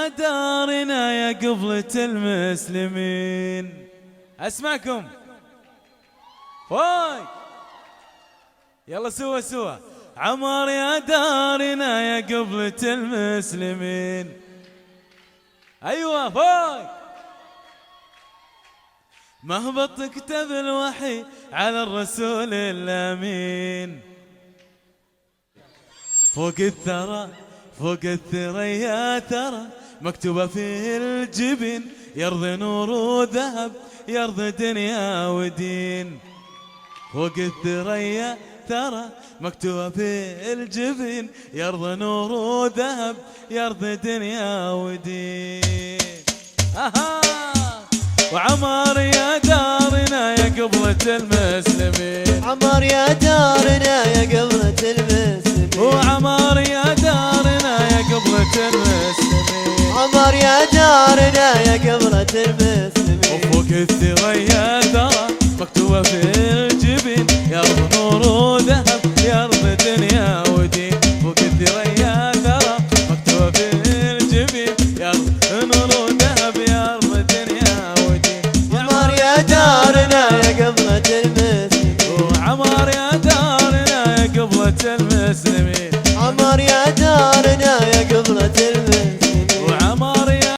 يا دارنا يا قبلة المسلمين. اسمعكم واي يلا سوا سوا. عمار يا دارنا يا قبلة المسلمين. ايوه فوق. مهبط كتب الوحي على الرسول الامين. فوق الثرى فوق الثريا ترى مكتوبة في الجبين، يرضي نور وذهب يرضي دنيا ودين. فوق الثريا ترى مكتوبة في الجبين، يرضي نور وذهب يرضي دنيا ودين. وعمار يا دارنا يا قبلة المسلمين. عمار يا دارنا يا قبلة المسلمين. وعمار يا دارنا يا قبلة المسلمين. عمار يا دارنا يا قبلة المسلمين. وفوق الثريا ترى مكتوبة في الجبين، يرضي نور وذهب يرضي دنيا ودين. فوق الثريا ترى مكتوبة في الجبين، يرضي نور وذهب يرضي دنيا ودين. عمار يا دارنا يا قبلة المسلمين. وعمار يا دارنا يا قبلة المسلمين. عمار يا